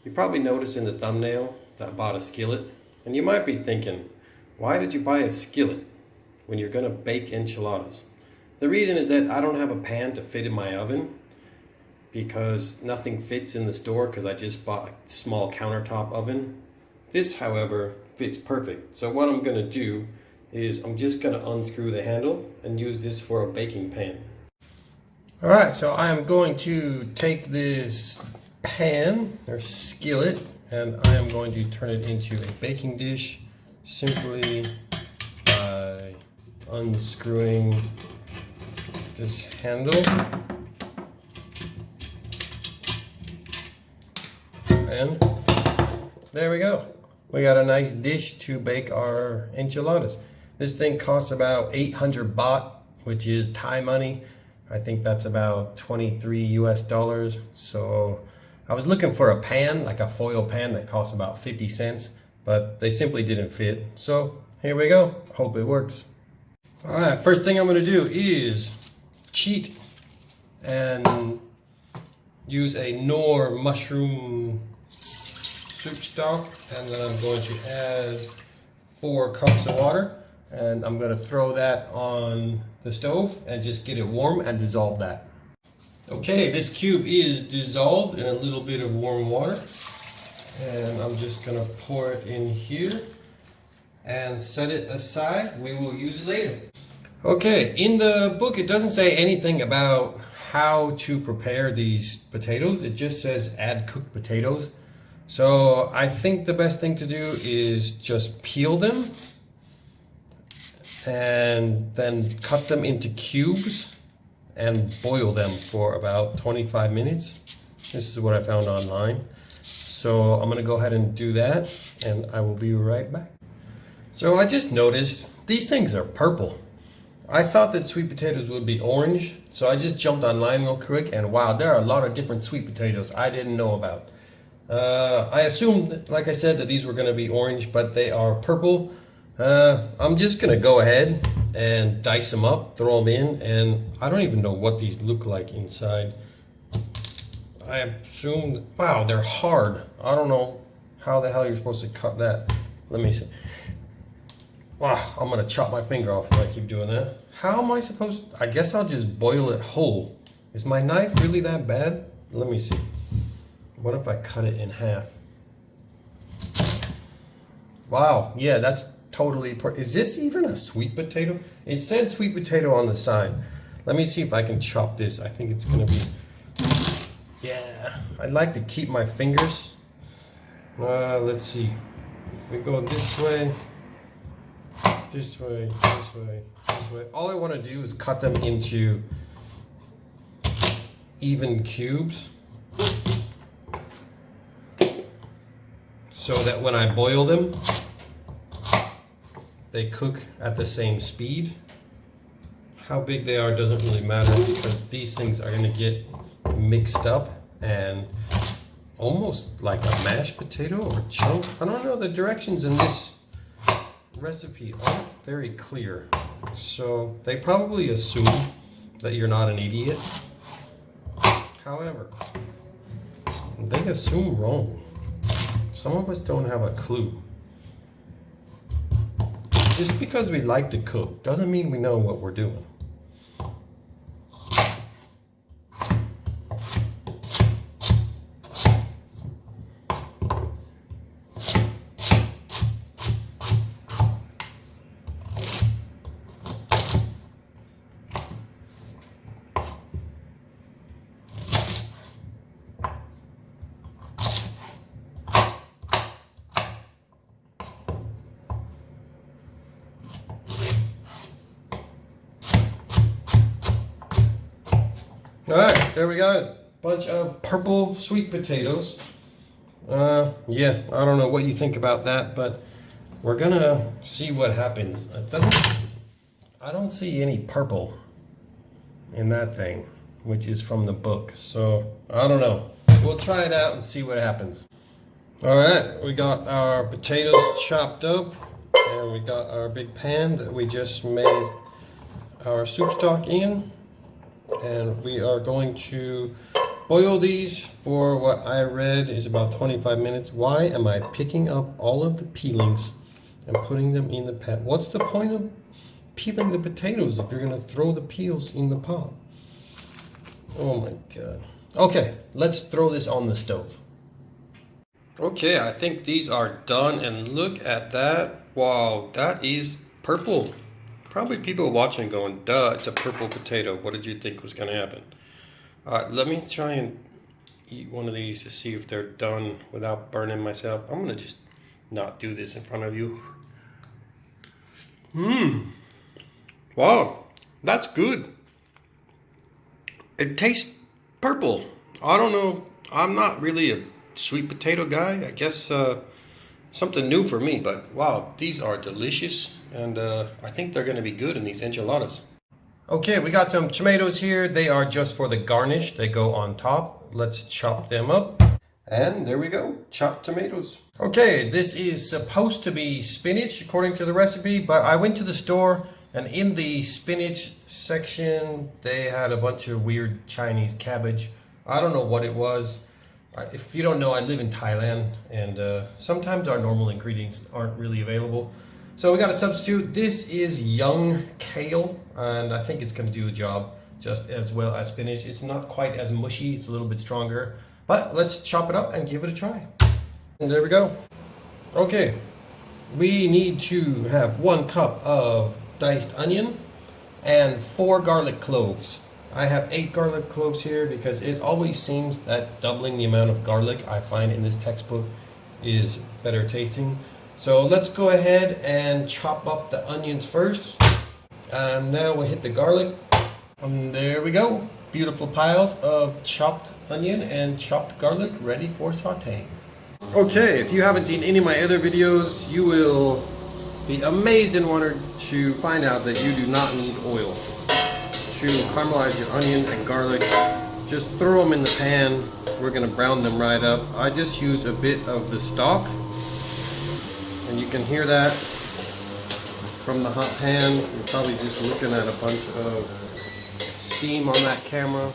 You probably noticed in the thumbnail that I bought a skillet, and you might be thinking, why did you buy a skillet when you're gonna bake enchiladas? The reason is that I don't have a pan to fit in my oven because nothing fits in the store because I just bought a small countertop oven. This, however, fits perfect. So what I'm gonna do is I'm just gonna unscrew the handle and use this for a baking pan. All right, so I am going to take this pan or skillet and I am going to turn it into a baking dish simply by unscrewing this handle. And there we go. We got a nice dish to bake our enchiladas. This thing costs about 800 baht, which is Thai money. I think that's about 23 US dollars. So I was looking for a pan, like a foil pan that costs about 50 cents, but they simply didn't fit. So here we go. Hope it works. All right, first thing I'm gonna do is cheat and use a Knorr mushroom soup stock, and then I'm going to add 4 cups of water, and I'm going to throw that on the stove and just get it warm and dissolve that. Okay, this cube is dissolved in a little bit of warm water, and I'm just going to pour it in here and set it aside. We will use it later. Okay, in the book it doesn't say anything about how to prepare these potatoes. It just says add cooked potatoes. So I think the best thing to do is just peel them and then cut them into cubes and boil them for about 25 minutes. This is what I found online. So I'm gonna go ahead and do that and I will be right back. So I just noticed these things are purple. I thought that sweet potatoes would be orange, so I just jumped online real quick and wow, there are a lot of different sweet potatoes I didn't know about. I assumed, like I said, that these were going to be orange, but they are purple. I'm just going to go ahead and dice them up, throw them in, and I don't even know what these look like inside. I assume, wow, they're hard. I don't know how the hell you're supposed to cut that. Let me see. Wow, I'm going to chop my finger off if I keep doing that. How am I supposed, I guess I'll just boil it whole. Is my knife really that bad? Let me see. What if I cut it in half? Wow, yeah, that's totally is this even a sweet potato? It said sweet potato on the side. Let me see if I can chop this. I think it's gonna be, yeah, I'd like to keep my fingers. Let's see. If we go this way, this way, this way, this way. All I want to do is cut them into even cubes, so that when I boil them, they cook at the same speed. How big they are doesn't really matter because these things are gonna get mixed up and almost like a mashed potato or chunk. I don't know, the directions in this recipe aren't very clear. So they probably assume that you're not an idiot. However, they assume wrong. Some of us don't have a clue. Just because we like to cook doesn't mean we know what we're doing. All right, there we go. Bunch of purple sweet potatoes. Yeah, I don't know what you think about that, but we're gonna see what happens. I don't see any purple in that thing, which is from the book. So I don't know. We'll try it out and see what happens. All right, we got our potatoes chopped up, and we got our big pan that we just made our soup stock in. And we are going to Boil these for what I read is about 25 minutes. Why am I picking up all of the peelings and putting them in the pan? What's the point of peeling the potatoes if you're gonna throw the peels in the pot? Oh my God. Okay, let's throw this on the stove. Okay, I think these are done, and look at that. Wow, that is purple. Probably people watching going, duh, it's a purple potato. What did you think was gonna happen? Let me try and eat one of these to see if they're done without burning myself. I'm gonna just not do this in front of you. Wow, that's good. It tastes purple. I don't know. I'm not really a sweet potato guy. I guess something new for me, but wow, these are delicious, and I think they're gonna be good in these enchiladas. Okay, we got some tomatoes here. They are just for the garnish. They go on top. Let's chop them up. And there we go, chopped tomatoes. Okay, this is supposed to be spinach according to the recipe, but I went to the store and in the spinach section, they had a bunch of weird Chinese cabbage. I don't know what it was. If you don't know, I live in Thailand, and sometimes our normal ingredients aren't really available. So we got a substitute. This is young kale, and I think it's going to do the job just as well as spinach. It's not quite as mushy, it's a little bit stronger, but let's chop it up and give it a try. And there we go. Okay, we need to have 1 cup of diced onion and 4 garlic cloves. I have 8 garlic cloves here because it always seems that doubling the amount of garlic I find in this textbook is better tasting. So let's go ahead and chop up the onions first. And now we'll hit the garlic. And there we go. Beautiful piles of chopped onion and chopped garlic ready for sauteing. Okay, if you haven't seen any of my other videos, you will be amazed and wondered to find out that you do not need oil to caramelize your onion and garlic. Just throw them in the pan. We're gonna brown them right up. I just use a bit of the stock, and you can hear that from the hot pan. You're probably just looking at a bunch of steam on that camera,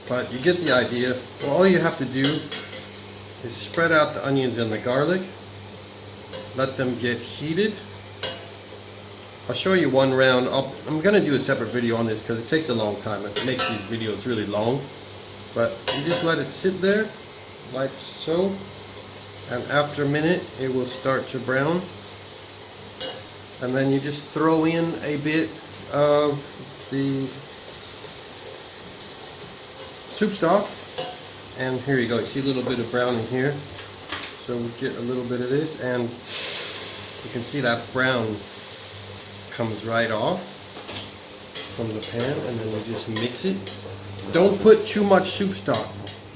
but you get the idea. Well, all you have to do is spread out the onions and the garlic, let them get heated. I'll show you one round. I'm going to do a separate video on this because it takes a long time. It makes these videos really long, but you just let it sit there like so, and after a minute it will start to brown, and then you just throw in a bit of the soup stock, and here you go. You see a little bit of brown in here, so we get a little bit of this, and you can see that brown comes right off from the pan, and then you just mix it. Don't put too much soup stock.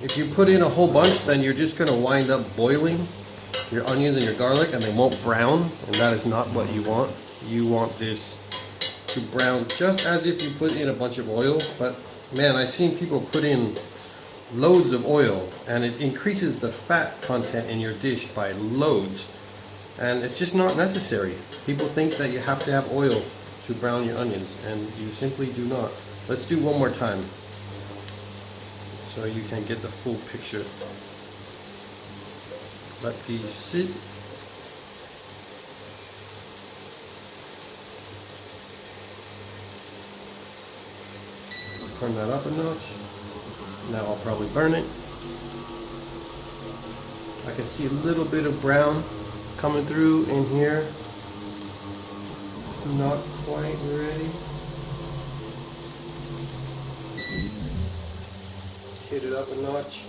If you put in a whole bunch, then you're just going to wind up boiling your onions and your garlic, and they won't brown, and that is not what you want. You want this to brown just as if you put in a bunch of oil. But man, I've seen people put in loads of oil, and it increases the fat content in your dish by loads, and it's just not necessary. People think that you have to have oil to brown your onions, and you simply do not. Let's do one more time so you can get the full picture. Let these sit. Turn that up a notch. Now I'll probably burn it. I can see a little bit of brown coming through in here. Not quite ready. Hit it up a notch.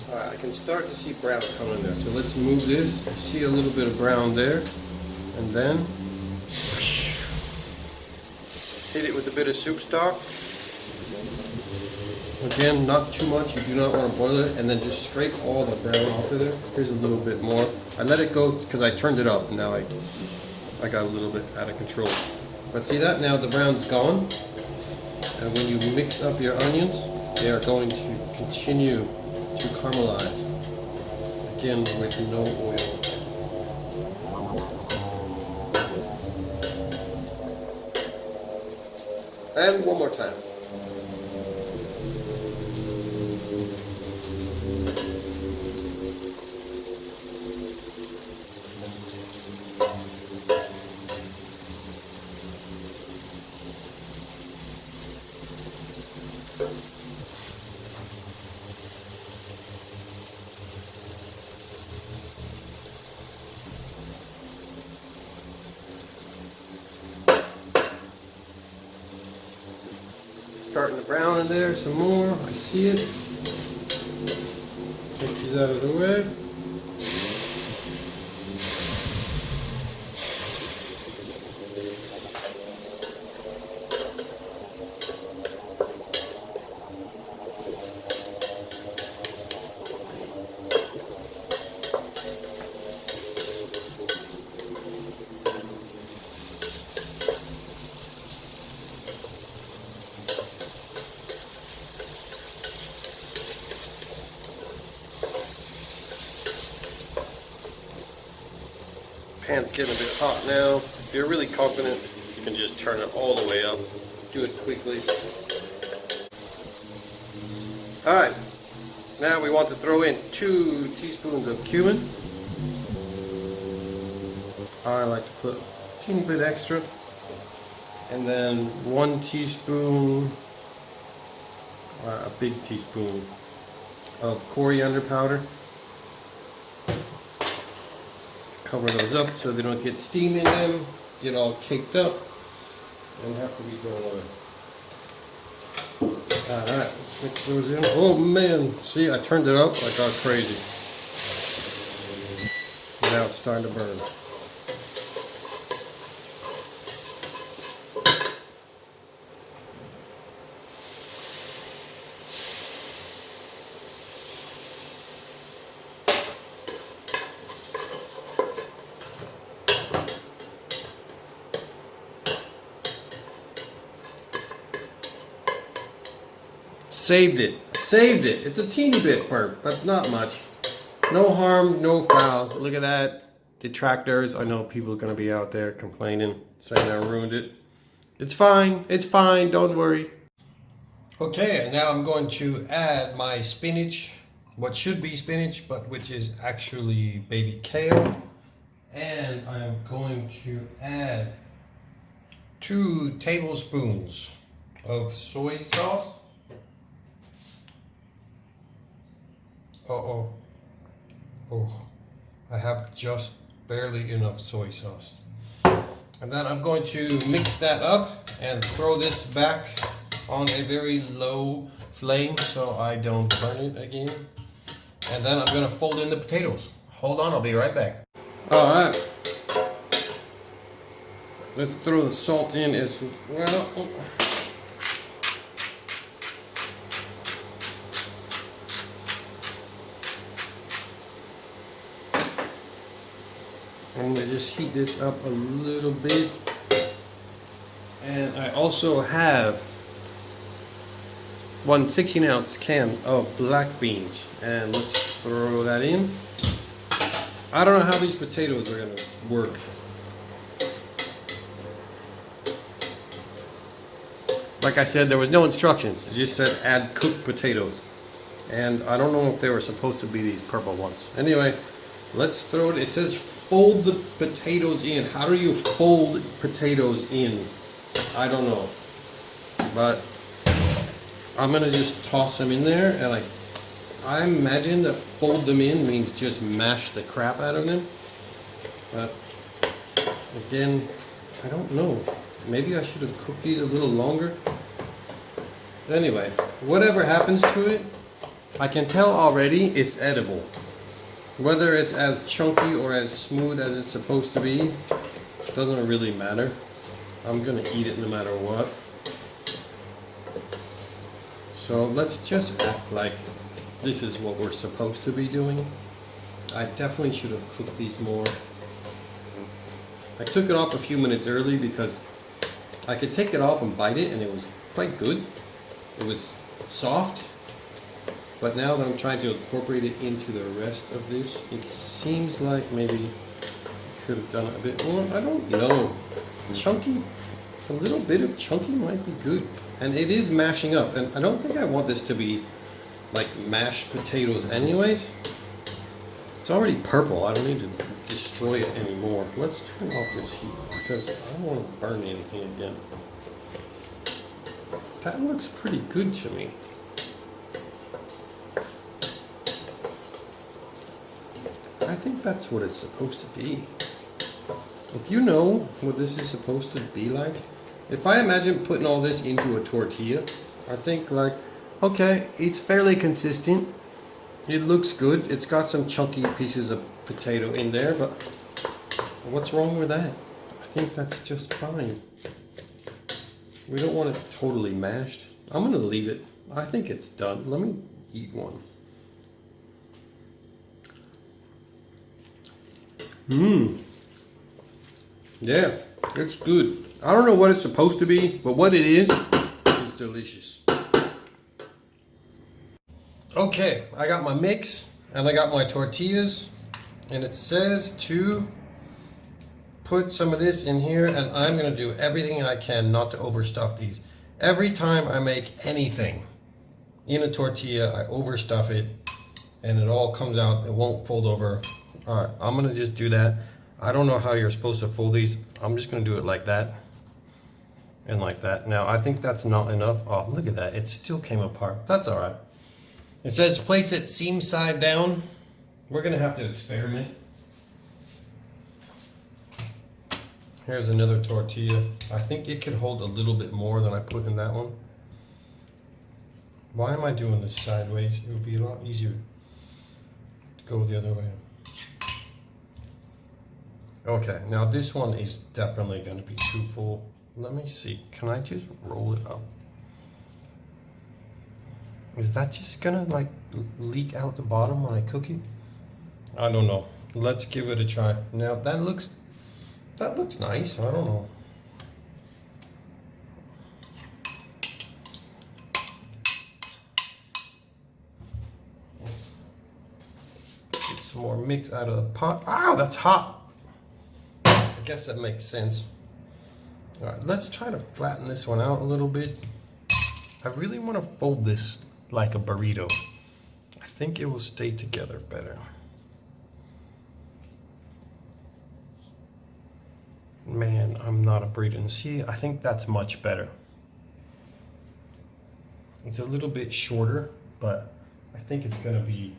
Alright, I can start to see brown coming there. So let's move this. I see a little bit of brown there. And then hit it with a bit of soup stock. Again, not too much. You do not want to boil it. And then just scrape all the brown off of there. Here's a little bit more. I let it go because I turned it up, and now I got a little bit out of control. But see that? Now the brown's gone. And when you mix up your onions, they are going to continue to caramelize. Again, with no oil. And one more time. Starting to brown in there some more. I see it. Take these out of the way. Pan's getting a bit hot now. If you're really confident, you can just turn it all the way up. Do it quickly. Alright, now we want to throw in 2 teaspoons of cumin. I like to put a teeny bit extra. And then 1 teaspoon, a big teaspoon of coriander powder. Cover those up so they don't get steam in them, get all caked up, and have to be thrown away. Alright, mix those in. Oh man, see, I turned it up like I was crazy. Now it's starting to burn. Saved it. Saved it. It's a teeny bit burnt, but not much. No harm, no foul. Look at that. Detractors. I know people are going to be out there complaining, saying I ruined it. It's fine. It's fine. Don't worry. Okay, and now I'm going to add my spinach. What should be spinach, but which is actually baby kale. And I'm going to add 2 tablespoons of soy sauce. Oh, I have just barely enough soy sauce. And then I'm going to mix that up and throw this back on a very low flame so I don't burn it again. And then I'm going to fold in the potatoes. Hold on, I'll be right back. Alright. Let's throw the salt in as well. I'm going to just heat this up a little bit. And I also have 1 16-ounce can of black beans. And let's throw that in. I don't know how these potatoes are going to work. Like I said, there was no instructions. It just said add cooked potatoes. And I don't know if they were supposed to be these purple ones. Anyway, let's throw it. It says fold the potatoes in. How do you fold potatoes in? I don't know. But I'm going to just toss them in there. And I imagine that fold them in means just mash the crap out of them. But again, I don't know. Maybe I should have cooked these a little longer. Anyway, whatever happens to it, I can tell already it's edible. Whether it's as chunky or as smooth as it's supposed to be, doesn't really matter. I'm gonna eat it no matter what. So let's just act like this is what we're supposed to be doing. I definitely should have cooked these more. I took it off a few minutes early because I could take it off and bite it and it was quite good. It was soft. But now that I'm trying to incorporate it into the rest of this, it seems like maybe I could have done it a bit more. I don't know. Chunky, a little bit of chunky might be good. And it is mashing up. And I don't think I want this to be like mashed potatoes anyways. It's already purple. I don't need to destroy it anymore. Let's turn off this heat because I don't want to burn anything again. That looks pretty good to me. I think that's what it's supposed to be. If you know what this is supposed to be like, if I imagine putting all this into a tortilla, I think like, okay, it's fairly consistent. It looks good. It's got some chunky pieces of potato in there, but what's wrong with that? I think that's just fine. We don't want it totally mashed. I'm gonna leave it. I think it's done. Let me eat one. Yeah, it's good. I don't know what it's supposed to be, but what it is delicious. Okay, I got my mix and I got my tortillas, and it says to put some of this in here, and I'm gonna do everything I can not to overstuff these. Every time I make anything in a tortilla, I overstuff it and it all comes out. It won't fold over. All right, I'm gonna just do that. I don't know how you're supposed to fold these. I'm just gonna do it like that and like that. Now, I think that's not enough. Oh, look at that. It still came apart. That's all right. It says place it seam side down. We're gonna have to experiment. Here's another tortilla. I think it could hold a little bit more than I put in that one. Why am I doing this sideways? It would be a lot easier to go the other way. Okay, now this one is definitely going to be too full. Let me see. Can I just roll it up? Is that just going to like leak out the bottom when I cook it? I don't know. Let's give it a try. Now that looks nice. I don't know. Get some more mix out of the pot. Ow, that's hot. I guess that makes sense. All right, let's try to flatten this one out a little bit. I really want to fold this like a burrito. I think it will stay together better. Man, I'm not a burrito. See, I think that's much better. It's a little bit shorter, but I think it's gonna be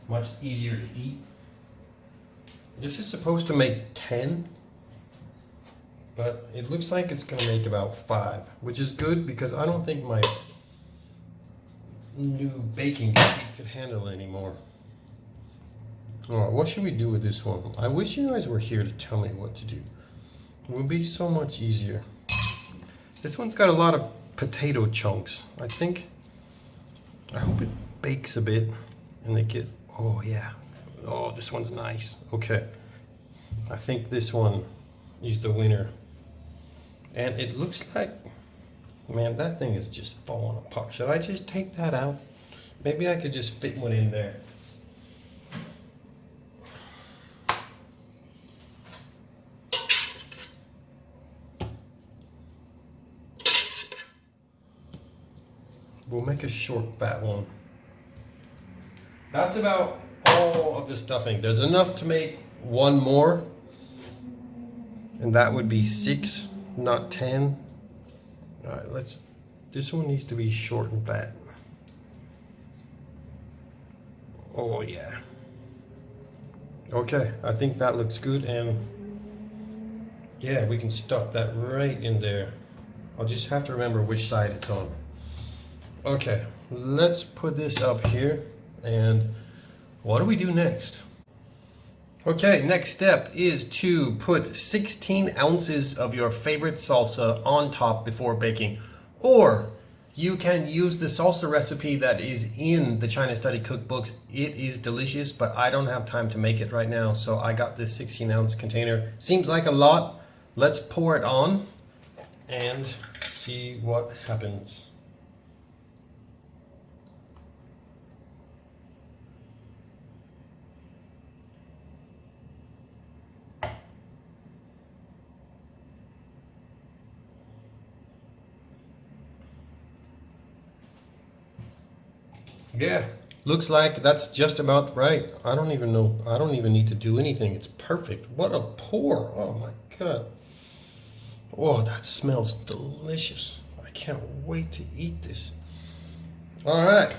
much easier to eat. This is supposed to make 10, but it looks like it's gonna make about 5, which is good because I don't think my new baking sheet could handle it anymore. All right, what should we do with this one? I wish you guys were here to tell me what to do. It would be so much easier. This one's got a lot of potato chunks. I hope it bakes a bit and they get, oh yeah. Oh, this one's nice. Okay. I think this one is the winner. And it looks like, man, that thing is just falling apart. Should I just take that out? Maybe I could just fit one in there. We'll make a short, fat one. That's about all of the stuffing. There's enough to make one more, and that would be 6, not 10. All right, this one needs to be short and fat. Oh yeah. Okay, I think that looks good, and yeah, we can stuff that right in there. I'll just have to remember which side it's on. Okay, let's put this up here, and what do we do next? Okay, next step is to put 16 ounces of your favorite salsa on top before baking, or you can use the salsa recipe that is in the China Study cookbooks. It is delicious, but I don't have time to make it right now, so I got this 16-ounce container. Seems like a lot. Let's pour it on and see what happens. Yeah, looks like that's just about right. I don't even know. I don't even need to do anything. It's perfect. What a pour. Oh my God. Oh, that smells delicious. I can't wait to eat this. All right,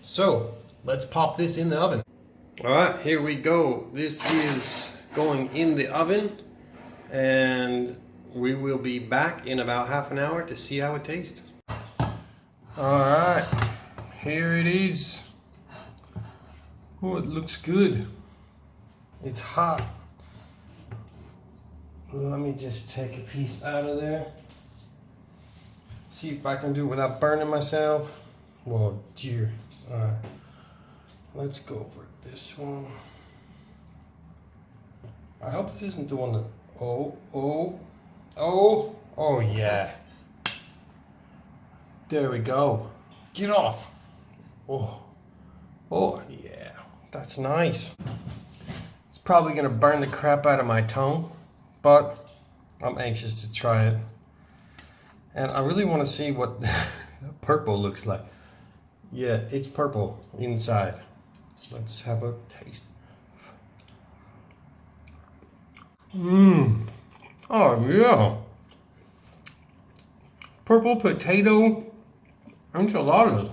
so let's pop this in the oven. All right, here we go. This is going in the oven, and we will be back in about half an hour to see how it tastes. All right, here it is. Oh, it looks good. It's hot. Let me just take a piece out of there. See if I can do it without burning myself. Well, dear. All right, let's go for this one. I hope this isn't the one that, oh yeah. There we go. Get off. Oh yeah, that's nice. It's probably gonna burn the crap out of my tongue, but I'm anxious to try it. And I really want to see what the purple looks like. Yeah, it's purple inside. Let's have a taste. Oh yeah. Purple potato enchiladas.